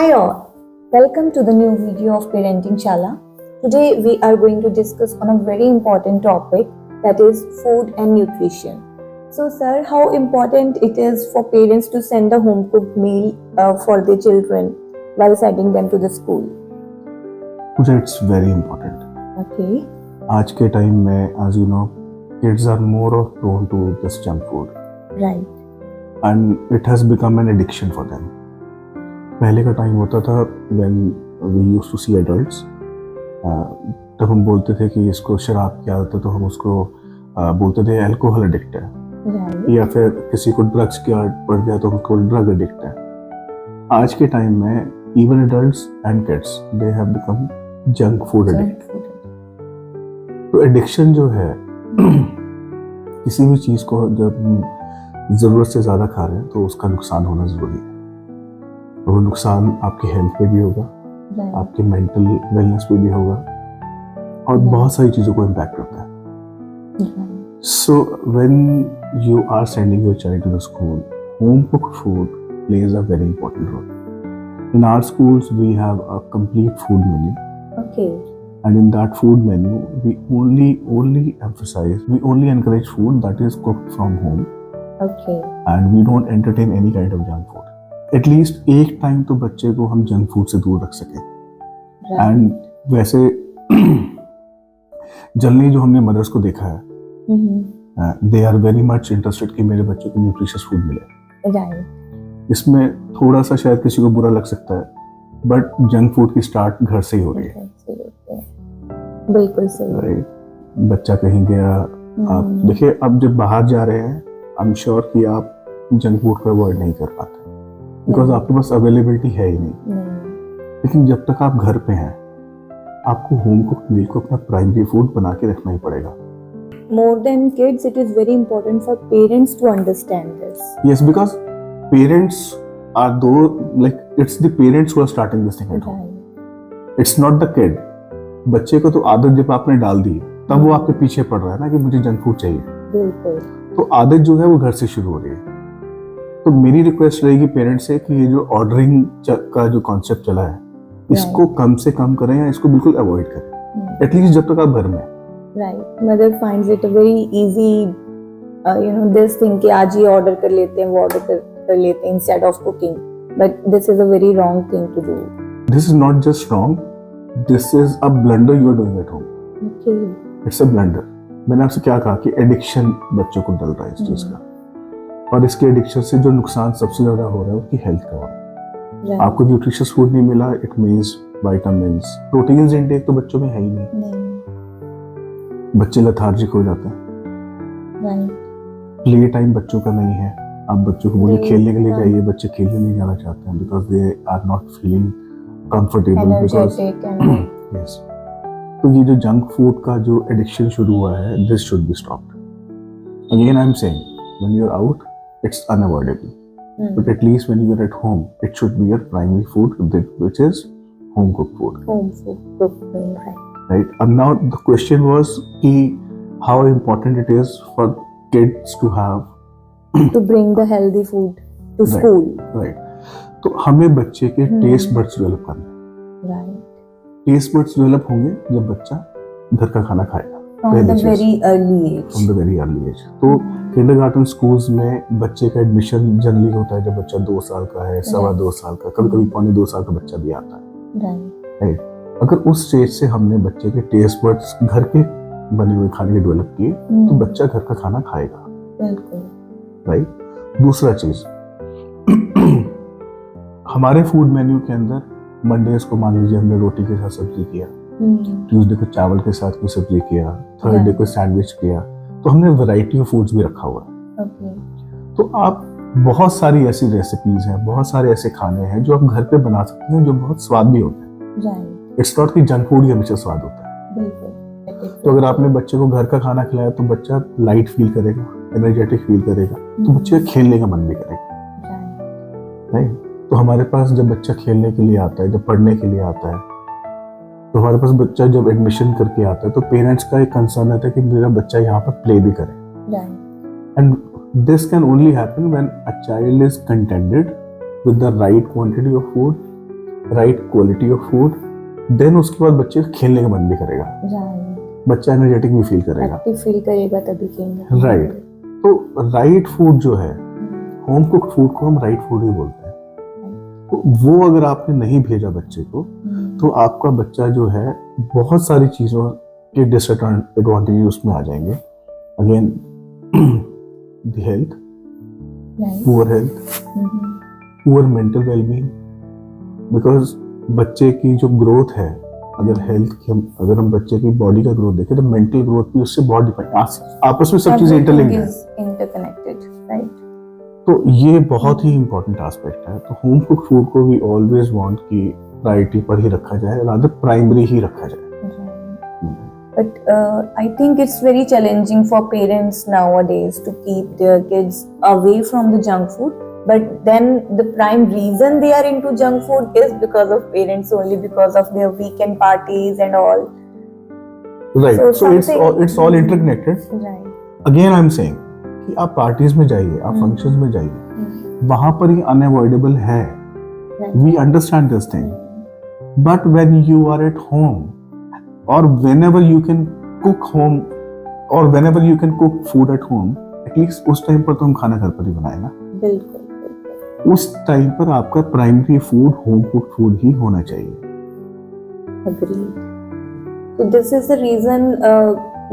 Hi all, welcome to the new video of Parenting Shala. Today we are going to discuss on a very important topic, that is food and nutrition. So sir, how important it is for parents to send a home cooked meal for their children while sending them to the school? It's very important. Okay. आज के time में, as you know, kids are more prone to this junk food. Right. And it has become an addiction for them. पहले का time होता था when we used to see adults, तब हम बोलते थे कि इसको शराब की आदत है, तो हम उसको बोलते थे अल्कोहल एडिक्ट है, Right. या फिर किसी को ड्रग्स की आदत पड़ गया तो उसको ड्रग एडिक्ट है. आज के टाइम में even adults and kids they have become junk food addict. Junk food. तो एडिक्शन जो है किसी भी चीज़ को जब ज़रूरत से ज़्यादा खा रहे हैं तो उसका नुकसान होना ज़रूरी है. और वो नुकसान आपकी हेल्थ पे भी होगा, Right. आपके मेंटल वेलनेस पे भी होगा, और बहुत सारी चीज़ों को इम्पैक्ट करता है. Right. So when you are sending your child to the school, home cooked food plays a very important role. In our schools we have a complete food menu. Okay. And in that food menu, we only encourage food that is cooked from home, Okay. and we don't entertain any kind of junk food. At least एक time तो बच्चे को हम junk food से दूर रख सकें. Right. And वैसे जनरली जो हमने मदर्स को देखा है, Mm-hmm. They are very much interested कि मेरे बच्चे को न्यूट्रिशियस फूड मिले. Right. इसमें थोड़ा सा शायद किसी को बुरा लग सकता है, बट जंक फूड की स्टार्ट घर से ही हो रही है. बिल्कुल सही. Right? बच्चा कहीं गया, आप देखिए, अब जब बाहर जा रहे हैं, आई एम श्योर कि आप जंक फूड को अवॉइड नहीं कर पाते, बिकॉज आपके पास अवेलेबिलिटी है ही नहीं. लेकिन जब तक आप घर पे हैं, आपको होम कुक्ड मील को अपना प्राइमरी फूड बना के रखना ही पड़ेगा. More than kids, it is very important for parents to understand this. Yes, because parents are it's the parents who are starting this thing at home. Right. It's not the kid. बच्चे को तो आदत जब आपने डाल दी, तब वो आपके पीछे पड़ रहा है ना कि मुझे जंक फूड चाहिए. बिल्कुल. तो आदत जो है वो घर से शुरू हो रही है. तो मेरी रिक्वेस्ट रहेगी पेरेंट्स से कि ये जो ऑर्डरिंग का जो कॉन्सेप्ट चला है, इसको कम से कम करें या इसको बिल्कुल अवॉइड करें, एटलीस्ट जब तक आप घर में. Right. Mother finds it a very easy, this thing कि आज ये ऑर्डर कर लेते हैं, वो ऑर्डर कर लेते हैं instead of cooking. But this is a very wrong thing to do. This is not just wrong. This is a blunder you are doing at home. Okay. It's a blunder. मैंने आपसे क्या कहा कि addiction बच्चों को डल रहा है इस चीज का, और इसके एडिक्शन से जो नुकसान सबसे ज्यादा हो रहा है उसकी हेल्थ का हो रहा है. Right. आपको न्यूट्रिशियस फूड नहीं मिला, it means vitamins, proteins intake तो बच्चों में है ही नहीं. नहीं. बच्चे लेथार्जिक हो जाते हैं. Right. प्ले टाइम बच्चों का नहीं है. आप बच्चों को बोले Play खेलने के लिए time. जाइए, बच्चे खेलने नहीं जाना चाहते हैं because they are not feeling comfortable. Energetic and Yes. तो ये जो जंक फूड का जो एडिक्शन शुरू हुआ है, this should be stopped. Again I am saying, when you are out it's unavoidable, but at least when you are at home it should be your primary food which is home cooked food. home food cooked meal. Right. Right? And now the question was कि how important it is for kids to have To bring the healthy food to Right. school. right. तो हमें बच्चे के taste buds develop करने हैं. Right. Taste buds develop होंगे जब बच्चा घर का खाना खाएगा. From पहली the चीज. very early age. From the very early age. तो किंडरगार्टन स्कूल्स में बच्चे का एडमिशन जनरली होता है जब बच्चा 2 साल का है, 2.25 साल का, कभी-कभी 2.25 साल का बच्चा भी आता है. Right. राइट. अगर उस स्टेज से हमने बच्चे के टेस्ट बड्स घर के बने हुए खाने के डेवलप किए, तो बच्चा घर का खाना खाएगा. बिल्कुल. राइट. दूसरा चीज, हमारे फूड मेन्यू के अंदर मंडेज को मान लीजिए हमने रोटी के साथ सब्जी किया, ट्यूसडे को चावल के साथ कोई सब्जी किया, थर्सडे को सैंडविच किया, तो हमने वैरायटी ऑफ फूड्स भी रखा हुआ है. Okay. तो आप बहुत सारी ऐसी रेसिपीज हैं, बहुत सारे ऐसे खाने हैं जो आप घर पे बना सकते हैं जो बहुत स्वाद भी होते हैं. Right. इट्स नॉट कि जंक फूड ही हमेशा स्वाद होता है. बिल्कुल. तो अगर आपने बच्चे को घर का खाना खिलाया तो बच्चा लाइट फील करेगा, एनर्जेटिक फील करेगा, तो बच्चे का खेलने का मन भी करेगा. Right. राइट. तो हमारे पास जब बच्चा खेलने के लिए आता है, जब पढ़ने के लिए आता है, तो हमारे पास बच्चा जब एडमिशन करके आता है तो पेरेंट्स का एक कंसर्न रहता है कि मेरा बच्चा यहाँ पर प्ले भी करे. Right. And this can only happen when a child is contented with the right quantity of food right quality of food, then उसके बाद बच्चे खेलने का मन भी करेगा, राइट, बच्चा एनर्जेटिक भी फील करेगा, एक्टिव फील करेगा तभी खेलना। राइट। तो राइट फूड जो है, होम कुक्ड फूड को हम राइट फूड ही बोलते हैं। तो वो अगर आपने नहीं भेजा बच्चे को, तो आपका बच्चा जो है बहुत सारी चीज़ों के डिसएडवांटेज उसमें आ जाएंगे। Again the health, poor health, poor mental wellbeing, because बच्चे की जो ग्रोथ है, अगर हम बच्चे की बॉडी का ग्रोथ देखें तो मेंटल ग्रोथ भी उससे बहुत डिपेंड, आपस में सब चीजें इंटरलिंक्ड है, इंटरकनेक्टेड, राइट। तो ये बहुत ही इंपॉर्टेंट एस्पेक्ट है। तो होम कुक फूड को वी ऑलवेज वांट कि प्रायोरिटी पर ही रखा जाए, रादर प्राइमरी ही रखा जाए। But I think it's very challenging for parents nowadays to keep their kids away from the junk food. But then the prime reason they are into junk food is because of parents only, because of their weekend parties and all. Right. So it's all interconnected. Right. Again, I'm saying कि आप parties में जाइए, आप functions में जाइए, वहां पर ही unavoidable है। We understand this thing. But when you are at home, or whenever you can cook home, or whenever you can cook food at home, at least उस टाइम पर तो हम खाना घर पर ही बनाए ना। बिल्कुल। उस टाइम पर आपका primary food home cooked food ही होना चाहिए। Agreed. So this is the reason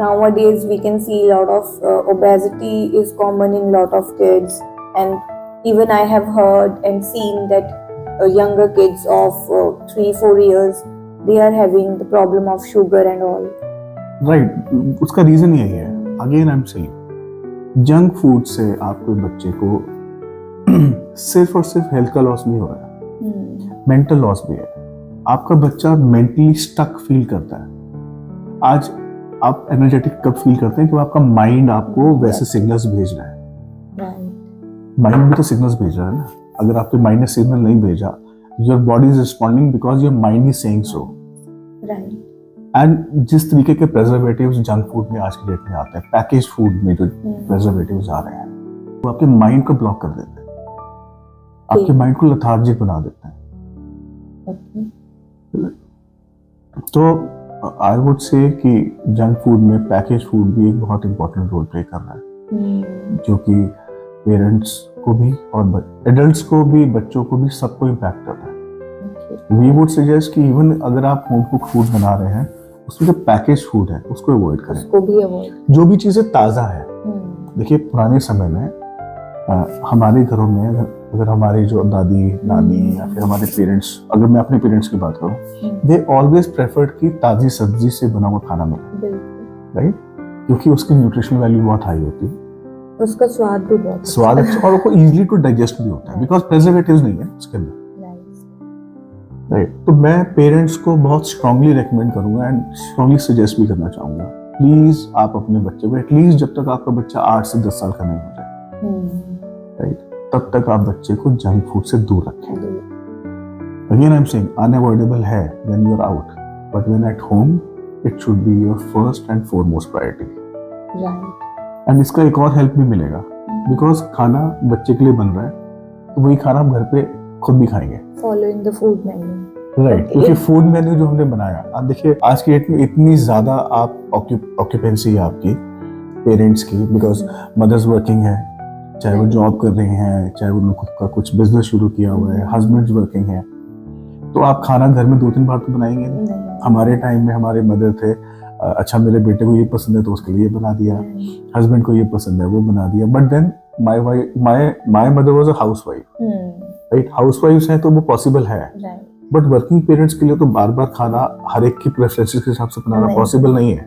nowadays we can see a lot of obesity is common in lot of kids, and even I have heard and seen that younger kids of 3-4 years they are having the problem of sugar and all. Right. उसका reason यही है। Again I'm saying junk food से आपके बच्चे को सिर्फ और सिर्फ हेल्थ का लॉस नहीं हो रहा है, मेंटल लॉस भी है। आपका बच्चा मेंटली स्टक फील करता है। आज आप एनर्जेटिक कब फील करते हैं कि आपका माइंड आपको वैसे सिग्नल्स भेज रहा है। माइंड भी तो सिग्नल्स भेज रहा है ना। अगर आपके माइंड ने सिग्नल नहीं भेजा, your body is responding because your mind is saying so. And जिस तरीके के प्रेजर्वेटिव्स जंक फूड में आज के डेट में आते हैं, पैकेज फूड में जो प्रेजर्वेटिव्स आ रहे हैं, वो आपके माइंड को ब्लॉक कर देते हैं, आपके माइंड को लथार्जिक बना देते हैं। तो आई वुड से कि जंक फूड में पैकेज फूड भी एक बहुत इंपॉर्टेंट रोल प्ले कर रहा है, जो कि पेरेंट्स को भी और एडल्ट्स को भी, बच्चों को भी, सबको इम्पैक्ट कर रहा है। वी वुड सजेस्ट कि इवन अगर आप होम कुक फूड बना रहे हैं, उसमें जो पैकेज फूड है उसको अवॉइड करें, उसको भी अवॉइड। जो भी चीजें ताज़ा है। देखिए पुराने समय में हमारे घरों में अगर हमारी जो दादी नानी या फिर हमारे पेरेंट्स, अगर मैं अपने पेरेंट्स की बात करूं, दे ऑलवेज प्रेफर्ड कि ताजी सब्जी से बना हुआ खाना मिले, राइट, क्योंकि उसकी न्यूट्रिशनल वैल्यू बहुत हाई होती है, उसका स्वाद भी बहुत स्वाद अच्छा, और वो इजीली टू डाइजेस्ट भी होता है बिकॉज प्रिजर्वेटिव्स नहीं है उसके अंदर, राइट। तो मैं पेरेंट्स को बहुत स्ट्रांगली रेकमेंड करूंगा एंड स्ट्रांगली सजेस्ट भी करना चाहूंगा, प्लीज आप अपने बच्चे को एटलीस्ट जब तक आपका बच्चा 8 से 10 साल का नहीं हो जाए, राइट, तब तक आप बच्चे को जंक फूड से दूर रखें। Again I am saying unavoidable है when you are out, but when at home it should be your first and foremost priority, right. And इसका एक और हेल्प भी मिलेगा, बिकॉज खाना बच्चे के लिए बन रहा है, तो वही खाना आप घर पे खुद भी खाएंगे, following the food menu, right. क्योंकि फूड मेन्यू जो हमने बनाया, आप देखिए आज की डेट में इतनी ज्यादा आप ऑक्यूपेंसी है आपकी पेरेंट्स की, बिकॉज मदर्स वर्किंग है, चाहे वो जॉब कर रहे हैं, चाहे उन्होंने खुद का कुछ बिजनेस शुरू किया हुआ है, हस्बैंड्स वर्किंग है, तो आप खाना घर में 2-3 बार तो बनाएंगे नहीं। हमारे टाइम में हमारे मदर थे, अच्छा मेरे बेटे को ये पसंद है तो उसके लिए बना दिया, हस्बैंड को ये पसंद है वो बना दिया, but then my mother was a housewife, right. हाउसवाइफ्स हैं तो वो पॉसिबल है, बट वर्किंग पेरेंट्स के लिए तो बार बार खाना हर एक की प्रेफरेंसेस के हिसाब से बनाना पॉसिबल नहीं है।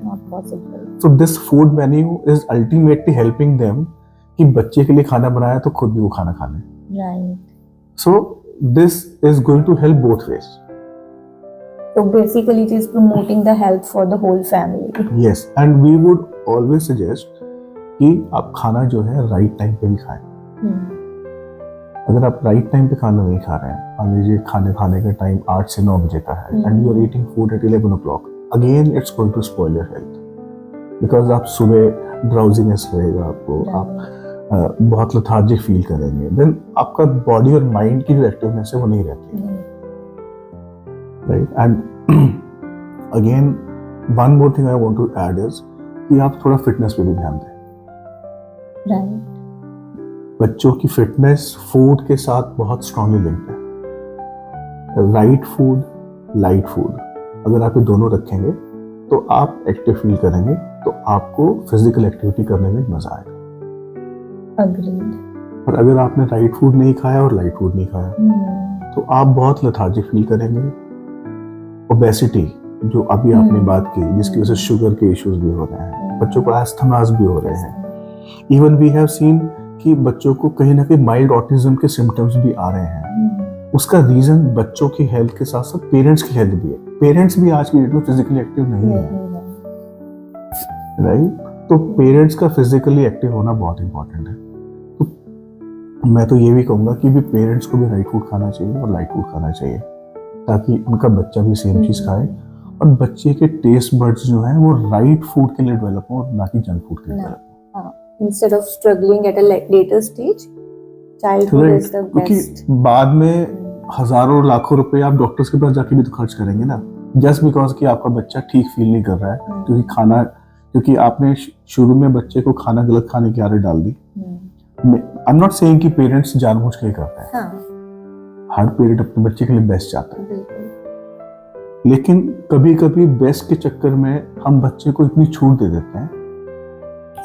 So this food menu is ultimately helping them कि बच्चे के लिए खाना बनाया तो खुद भी वो खाना खा लें, right. So this is going to help both ways. So basically it is promoting the health for the whole family. Yes, and we would always suggest कि आप खाना जो है राइट टाइम पे भी खाएं। अगर आप राइट टाइम पे खाना नहीं खा रहे हैं, मान लीजिए खाने का टाइम 8 से 9 बजे का है and you are eating food at 11 o'clock, again it's going to spoil your health, because आप सुबह ड्राउजीनेस रहेगा आपको, आप बहुत लेथार्जिक फील करेंगे, देन आपका बॉडी और माइंड की जो एक्टिवनेस है वो नहीं रहती। Right. And again one more thing I want to add is कि आप थोड़ा फिटनेस पे भी ध्यान दें. राइट. बच्चों की फिटनेस फूड के साथ बहुत स्ट्रांगली लिंक्ड है. राइट फूड, लाइट फूड, अगर आप ये दोनों रखेंगे तो आप एक्टिव फील करेंगे, तो आपको फिजिकल एक्टिविटी करने में मजा आएगा. अग्रीड. और अगर आपने राइट फूड नहीं खाया और लाइट फूड नहीं खाया तो आप बहुत लेथार्जिक फील करेंगे. ओबेसिटी जो अभी आपने बात की, जिसकी वजह से शुगर के इश्यूज भी हो रहे हैं, बच्चों को अस्थमास भी हो रहे हैं. इवन वी हैव सीन कि बच्चों को कहीं ना कहीं माइल्ड ऑटिज्म के सिम्टम्स भी आ रहे हैं. उसका रीजन बच्चों की हेल्थ के साथ साथ पेरेंट्स की हेल्थ भी है. पेरेंट्स भी आज की डेट में फिजिकली एक्टिव नहीं है, राइट. तो पेरेंट्स का फिजिकली एक्टिव होना बहुत इंपॉर्टेंट है. तो मैं तो ये भी कहूँगा कि भी पेरेंट्स को भी राइट फूड खाना चाहिए और लाइट फूड खाना चाहिए, ताकि उनका बच्चा भी सेम चीज़ खाए और बच्चे के टेस्ट बड्स जो हैं वो राइट फूड के लिए डेवलप हो और ना कि जंक फूड के लिए डेवलप हो. Instead of struggling at a later stage, childhood is the best. क्योंकि बाद में हजारों लाखों रुपए आप डॉक्टर्स के पास जाके भी तो खर्च करेंगे ना, जस्ट बिकॉज कि आपका बच्चा ठीक फील नहीं कर रहा है क्योंकि आपने शुरू में बच्चे को खाना गलत खाने की आदत डाल दी. आई एम नॉट सेइंग कि पेरेंट्स जानबूझ के करते हैं. हर पेरेंट अपने बच्चे के लिए बेस्ट चाहता है, लेकिन कभी कभी बेस्ट के चक्कर में हम बच्चे को इतनी छूट दे देते हैं,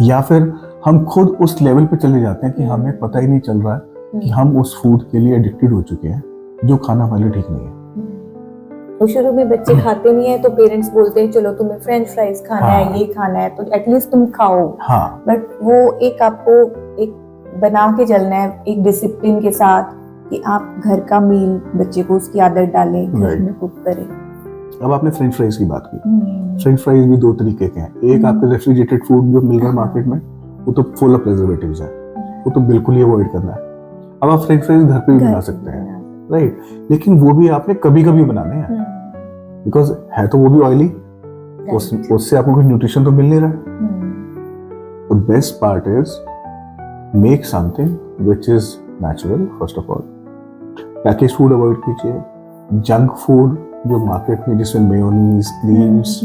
या फिर हम खुद उस लेवल पे चले जाते हैं कि हमें पता ही नहीं चल रहा है कि हम उस फूड के लिए एडिक्टेड हो चुके हैं, जो खाना हमारे लिए ठीक नहीं है. तो शुरू में बच्चे खाते नहीं है तो पेरेंट्स बोलते हैं चलो तुम्हें फ्रेंच फ्राइज खाना है, ये खाना है, तो एटलीस्ट तुम खाओ. बट वो एक आपको एक बना के चलना है एक डिसिप्लिन के साथ कि आप घर का मील बच्चे को उसकी आदत डालें, घर में कुक करें. अब आपने फ्रेंच फ्राइज की बात की. फ्रेंच फ्राइज भी दो तरीके के हैं. एक आपके रेफ्रिजरेटेड फूड जो मिल रहा है मार्केट में, वो तो फुल ऑफ प्रिजर्वेटिव्स है, वो तो बिल्कुल ही अवॉइड करना है. अब आप फ्रेंच फ्राइज घर पे भी बना सकते हैं, राइट. लेकिन वो भी आपने कभी कभी बनाने हैं, बिकॉज है तो वो भी ऑयली, उससे आपको कोई न्यूट्रिशन तो मिल नहीं रहा है. The best part is make something which is natural. First of all package food avoid कीजिए. जंक फूड जो मार्केट में जिसमें मेयोनीज, क्रीम्स,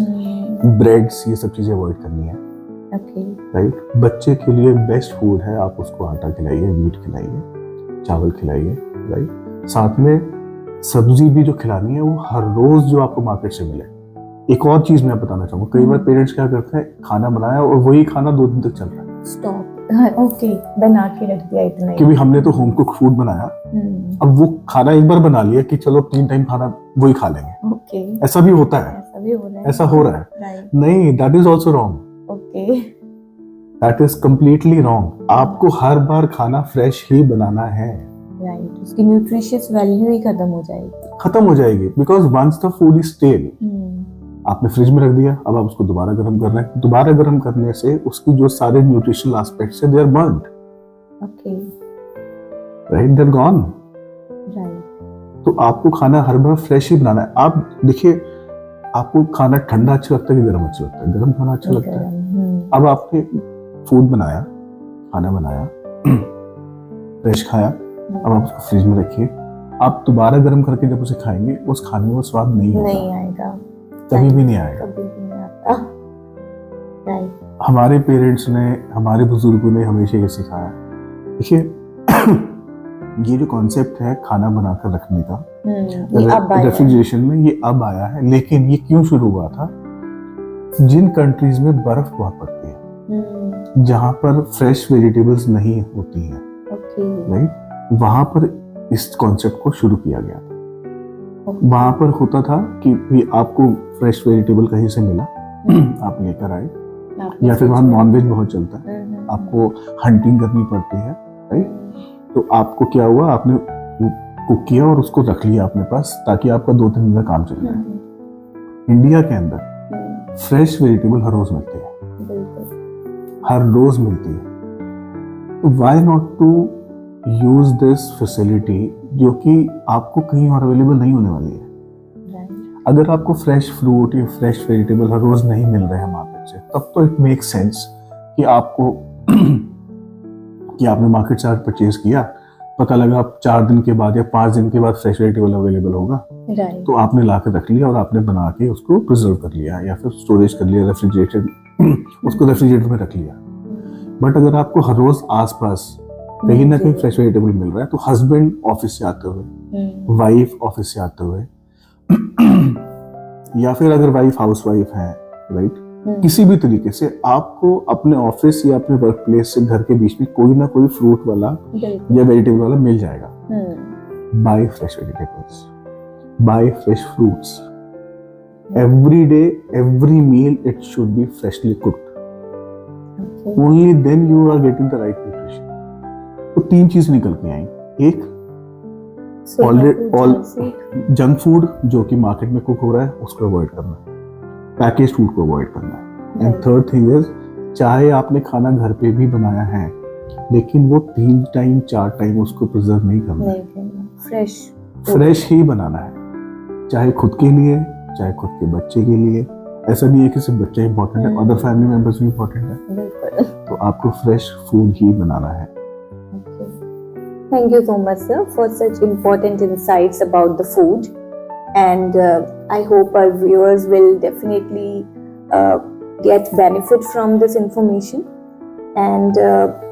ब्रेड्स, ये सब चीजें अवॉइड करनी है, राइट. बच्चे के लिए बेस्ट फूड है आप उसको आटा खिलाइए, वीट खिलाइए, चावल खिलाइए, राइट. साथ में सब्जी भी जो खिलानी है वो हर रोज जो आपको मार्केट से मिले. एक और चीज मैं बताना चाहूंगा, कई बार पेरेंट्स क्या करते हैं, खाना बनाया और वही खाना 2 दिन तक चल रहा है. स्टॉप. ओके, बना के रख दिया इतना ही, क्योंकि हमने तो होम कुक फूड बनाया. अब वो खाना एक बार बना लिया कि चलो 3 टाइम खाना वही खा लेंगे. ओके, ऐसा भी होता है, ऐसा हो रहा है. नहीं, that is also wrong. Okay, that is completely wrong. आपको हर बार खाना फ्रेश ही बनाना है, राइट. उसकी न्यूट्रिशियस वैल्यू ही खत्म हो जाएगी, because once the food is stale, आपने फ्रिज में रख दिया, अब आप उसको दोबारा गर्म कर रहे हैं. दोबारा गर्म करने से उसकी जो सारे न्यूट्रिशनल एस्पेक्ट्स हैं, they are burned. Okay, right, they are gone. Right. तो आपको खाना हर बार फ्रेश ही बनाना है. आप देखिए, आपको खाना ठंडा अच्छा लगता है कि गर्म अच्छा लगता है? गर्म खाना अच्छा लगता है. अब आपने फूड बनाया, खाना बनाया, फ्रेश खाया, अब आप उसको फ्रिज में रखिए. आप दोबारा गर्म करके जब उसे खाएंगे, उस खाने में स्वाद नहीं आएगा, कभी भी नहीं आएगा. हमारे पेरेंट्स ने, हमारे बुजुर्गों ने हमेशा ये सिखाया. देखिए, ये जो कॉन्सेप्ट है खाना बनाकर रखने का रेफ्रिजरेशन में, ये अब आया है. लेकिन ये क्यों शुरू हुआ था? जिन कंट्रीज में बर्फ बहुत पड़ती है, जहां पर फ्रेश वेजिटेबल्स नहीं होती हैं, राइट, वहां पर इस कॉन्सेप्ट को शुरू किया गया था. वहां पर होता था कि आपको फ्रेश वेजिटेबल कहीं से मिला, आप लेकर आए, या फिर वहां नॉनवेज बहुत चलता है, आपको हंटिंग करनी पड़ती है, राइट. तो आपको क्या हुआ, आपने कुक किया और उसको रख लिया अपने पास, ताकि आपका 2-3 दिन का काम चल जाए. इंडिया के अंदर फ्रेश वेजिटेबल हर रोज मिलती है, हर रोज मिलती है. तो why not to use this facility जो कि आपको कहीं और अवेलेबल नहीं होने वाली है. अगर आपको फ्रेश फ्रूट या फ्रेश वेजिटेबल हर रोज नहीं मिल रहे हैं मार्केट से, तब तो इट मेक सेंस कि आपको कि आपने मार्केट से परचेज किया, पता लगा आप 4 दिन के बाद या 5 दिन के बाद फ्रेश वेजिटेबल अवेलेबल होगा, राइट। तो आपने ला के रख लिया और आपने बना के उसको प्रिजर्व कर लिया या फिर स्टोरेज कर लिया, रेफ्रिजरेटर उसको रेफ्रिजरेटर में रख लिया। बट अगर आपको हर रोज आसपास कहीं ना कहीं फ्रेश वेजिटेबल मिल रहा है, तो हस्बैंड ऑफिस से आते हुए, वाइफ ऑफिस से आते हुए या फिर अगर वाइफ हाउस वाइफ है, राइट, किसी भी तरीके से आपको अपने ऑफिस या अपने वर्क प्लेस से घर के बीच में कोई ना कोई फ्रूट वाला या वेजिटेबल वाला मिल जाएगा। Buy fresh vegetables, buy fresh fruits, every day, every meal it should be freshly cooked, only then you are getting the right nutrition. तो 3 चीज निकल के आई, एक जंक फूड जो कि मार्केट में कुक हो रहा है उसको अवॉइड करना है, पैकेज फूड को अवॉइड करना है, एंड थर्ड थिंग इज, चाहे आपने खाना घर पे भी बनाया है लेकिन वो 3 टाइम 4 टाइम उसको प्रिजर्व नहीं करना है, फ्रेश ही बनाना है, चाहे खुद के लिए चाहे खुद के बच्चे के लिए। ऐसा नहीं है कि सिर्फ बच्चा इंपॉर्टेंट है, अदर फैमिली मेंबर्स भी इंपॉर्टेंट है, तो आपको फ्रेश फूड ही बनाना है। Thank you so much, sir, for such important insights about the food. And I hope our viewers will definitely get benefit from this information. And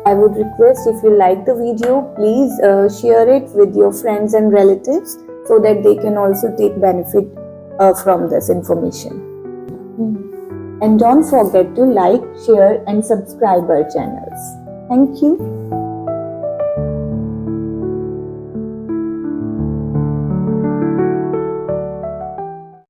I would request, if you like the video, please share it with your friends and relatives so that they can also take benefit from this information. And don't forget to like, share and subscribe our channels. Thank you.